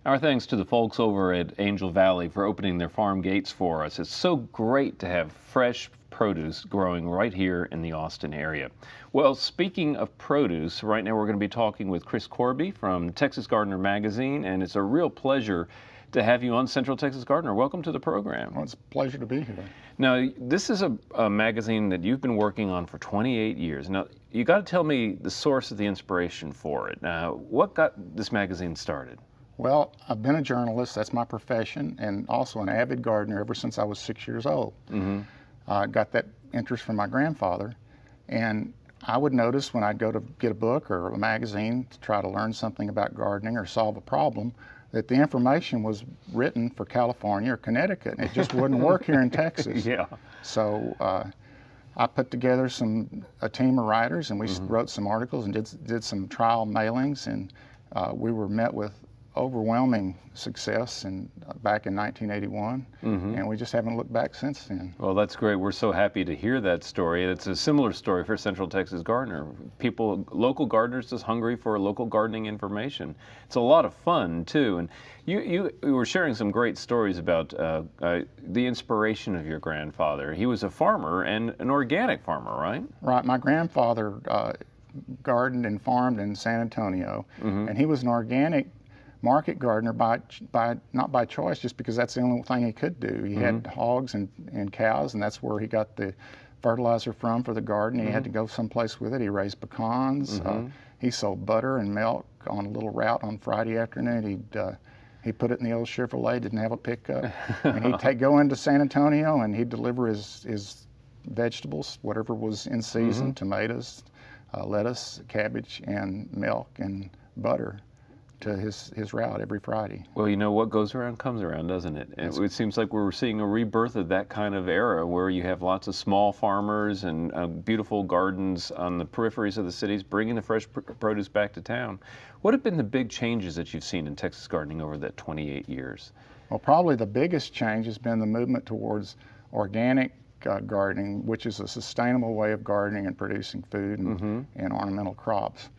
Our thanks to the folks over at Angel Valley for opening their farm gates for us. It's so great to have fresh produce growing right here in the Austin area. Well, speaking of produce, right now we're going to be talking with Chris Corby from Texas Gardener Magazine, and it's a real pleasure to have you on Central Texas Gardener. Welcome to the program. Well, it's a pleasure to be here. Now, this is a magazine that you've been working on for 28 years. Now, you got to tell me the source of the inspiration for it. What got this magazine started? Well, I've been a journalist, that's my profession, and also an avid gardener ever since I was 6 years old. I got that interest from my grandfather, and I would notice when I'd go to get a book or a magazine to try to learn something about gardening or solve a problem, that the information was written for California or Connecticut, and it just wouldn't work here in Texas. Yeah. So I put together a team of writers, and we wrote some articles and did some trial mailings, and we were met with overwhelming success back in 1981, and we just haven't looked back since then. Well, that's great. We're so happy to hear that story. It's a similar story for Central Texas Gardener. Local gardeners just hungry for local gardening information. It's a lot of fun too. And you were sharing some great stories about the inspiration of your grandfather. He was a farmer and an organic farmer, right? Right. My grandfather gardened and farmed in San Antonio, and he was an organic market gardener not by choice, just because that's the only thing he could do. He had hogs and cows, and that's where he got the fertilizer from for the garden. He had to go someplace with it. He raised pecans. He sold butter and milk on a little route on Friday afternoon. He'd put it in the old Chevrolet, didn't have a pickup, and he'd go into San Antonio and he'd deliver his vegetables, whatever was in season, tomatoes, lettuce, cabbage, and milk and butter, to his route every Friday. Well, you know, what goes around comes around, doesn't it? It seems like we're seeing a rebirth of that kind of era where you have lots of small farmers and beautiful gardens on the peripheries of the cities bringing the fresh produce back to town. What have been the big changes that you've seen in Texas gardening over that 28 years? Well, probably the biggest change has been the movement towards organic gardening, which is a sustainable way of gardening and producing food and ornamental crops.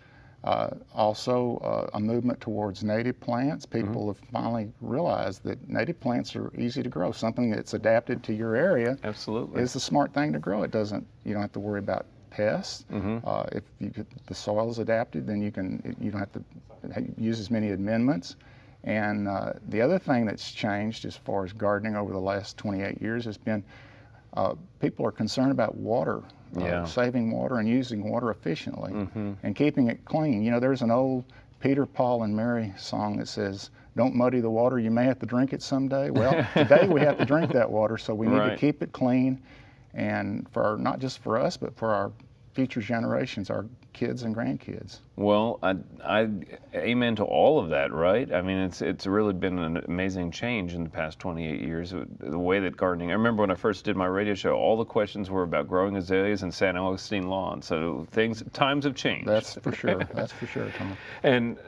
Also, a movement towards native plants. People have finally realized that native plants are easy to grow. Something that's adapted to your area is the smart thing to grow. You don't have to worry about pests. If the soil is adapted, then you don't have to use as many amendments. And the other thing that's changed as far as gardening over the last 28 years has been people are concerned about water. Saving water and using water efficiently and keeping it clean. You know, there's an old Peter, Paul, and Mary song that says, "Don't muddy the water, you may have to drink it someday." Well, today we have to drink that water, so we need to keep it clean, and not just for us, but for our future generations, our kids and grandkids. Well, I amen to all of that, right? I mean, it's really been an amazing change in the past 28 years, the way that gardening. I remember when I first did my radio show, all the questions were about growing azaleas and San Augustine lawn. So times have changed. That's for sure. That's for sure, Tom. And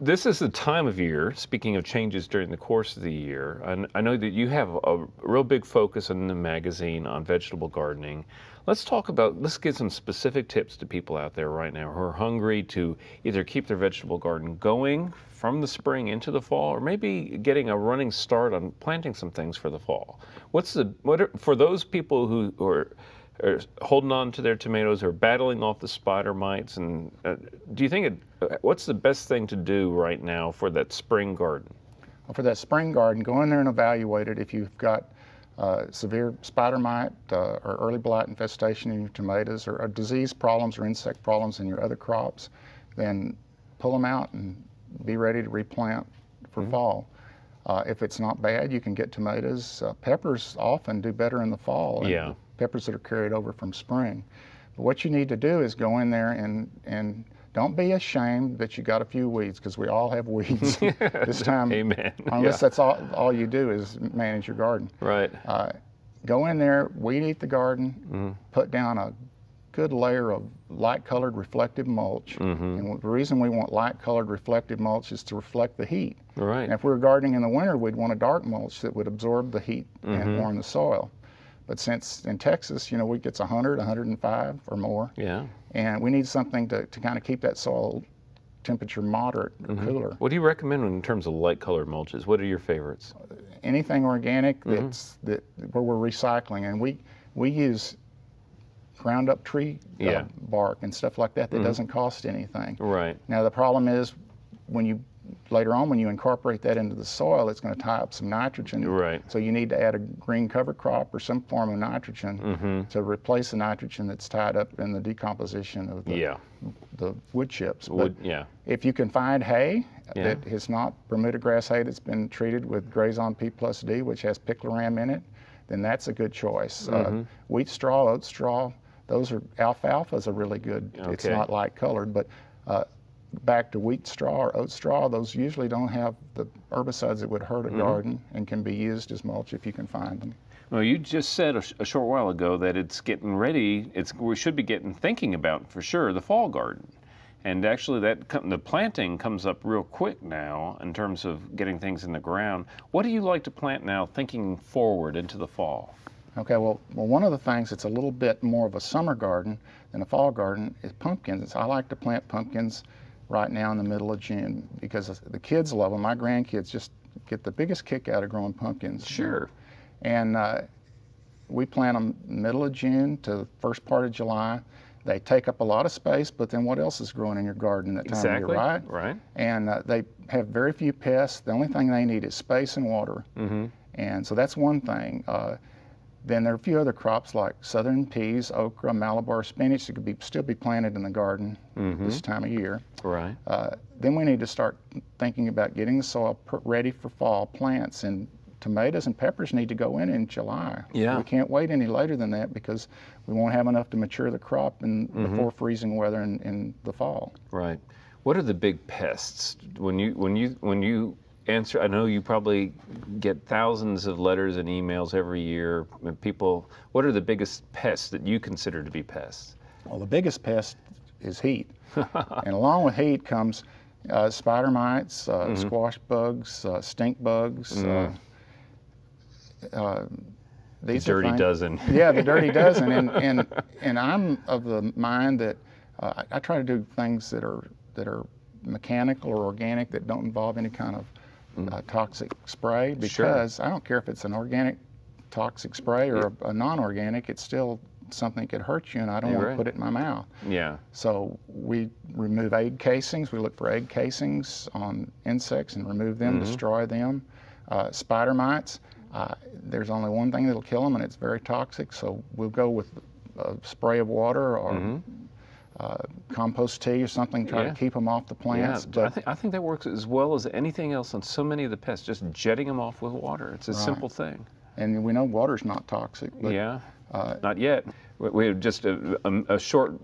this is the time of year, speaking of changes during the course of the year, and I know that you have a real big focus in the magazine on vegetable gardening. Let's get some specific tips to people out there right now who are hungry to either keep their vegetable garden going from the spring into the fall, or maybe getting a running start on planting some things for the fall. For those people who are holding on to their tomatoes or battling off the spider mites, and do you think what's the best thing to do right now for that spring garden? Well, for that spring garden, go in there and evaluate it. If you've got severe spider mite or early blight infestation in your tomatoes, or disease problems or insect problems in your other crops, then pull them out and be ready to replant for fall. If it's not bad, you can get tomatoes. Peppers often do better in the fall. Yeah. Peppers that are carried over from spring. But what you need to do is go in there and don't be ashamed that you got a few weeds, because we all have weeds this time. Amen. Unless that's all you do is manage your garden. Right. Go in there, weed eat the garden, put down a good layer of light-colored reflective mulch. And the reason we want light-colored reflective mulch is to reflect the heat. Right. And if we were gardening in the winter, we'd want a dark mulch that would absorb the heat and warm the soil. But since in Texas, you know, it gets 100, 105 or more. Yeah. And we need something to kind of keep that soil temperature moderate or cooler. What do you recommend in terms of light colored mulches? What are your favorites? Anything organic where we're recycling, and we use ground up tree bark and stuff like that doesn't cost anything. Right. Now the problem is later on when you incorporate that into the soil, it's going to tie up some nitrogen. Right. So you need to add a green cover crop or some form of nitrogen to replace the nitrogen that's tied up in the decomposition of the wood chips. If you can find hay that is not Bermuda grass hay that's been treated with Grazon P+D, which has picloram in it, then that's a good choice. Wheat straw, oat straw, alfalfa is a really good. It's not light colored, but back to wheat straw or oat straw, those usually don't have the herbicides that would hurt a garden and can be used as mulch if you can find them. Well, you just said a short while ago that it's getting ready. We should be thinking about for sure the fall garden, and actually the planting comes up real quick now in terms of getting things in the ground. What do you like to plant now, thinking forward into the fall? Okay, well, one of the things that's a little bit more of a summer garden than a fall garden is pumpkins. I like to plant pumpkins right now in the middle of June because the kids love them. My grandkids just get the biggest kick out of growing pumpkins. Sure. And we plant them middle of June to the first part of July. They take up a lot of space, but then what else is growing in your garden that time of year, right? Right. And they have very few pests. The only thing they need is space and water. And so that's one thing. Then there are a few other crops like southern peas, okra, Malabar spinach that could still be planted in the garden this time of year. Right. Then we need to start thinking about getting the soil ready for fall plants. And tomatoes and peppers need to go in July. Yeah. We can't wait any later than that because we won't have enough to mature the crop before freezing weather in the fall. Right. What are the big pests when you answer? I know you probably get thousands of letters and emails every year. People, what are the biggest pests that you consider to be pests? Well, the biggest pest is heat. And along with heat comes spider mites, squash bugs, stink bugs. These dirty dozen. Yeah, the dirty dozen. And I'm of the mind that I try to do things that are mechanical or organic that don't involve any kind of toxic spray, because I don't care if it's an organic toxic spray or a non-organic, it's still something that could hurt you, and I don't want to put it in my mouth. Yeah. So we remove egg casings. We look for egg casings on insects and remove them, destroy them. Spider mites, there's only one thing that'll kill them, and it's very toxic, so we'll go with a spray of water or compost tea or something, try to keep them off the plants. Yeah, but I think that works as well as anything else on so many of the pests, just jetting them off with water. It's a simple thing. And we know water's not toxic. But, not yet. We have just a short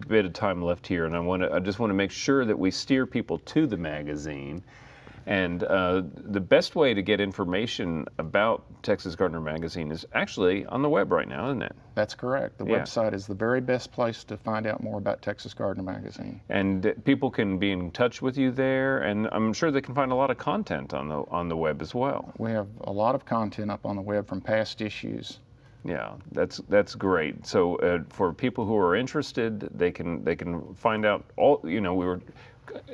bit of time left here, and I just want to make sure that we steer people to the magazine. And the best way to get information about Texas Gardener Magazine is actually on the web right now, isn't it? That's correct. The website is the very best place to find out more about Texas Gardener Magazine. And people can be in touch with you there, and I'm sure they can find a lot of content on the web as well. We have a lot of content up on the web from past issues. Yeah, that's great. So for people who are interested, they can find out all.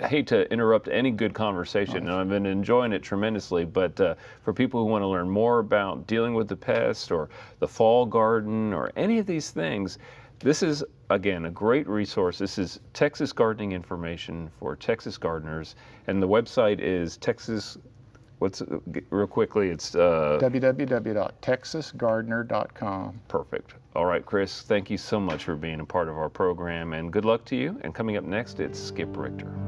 I hate to interrupt any good conversation, and I've been enjoying it tremendously, but for people who want to learn more about dealing with the pest or the fall garden or any of these things, this is, again, a great resource. This is Texas gardening information for Texas gardeners, and the website is real quickly, it's www.texasgardener.com. Perfect. All right, Chris, thank you so much for being a part of our program, and good luck to you. And coming up next, it's Skip Richter.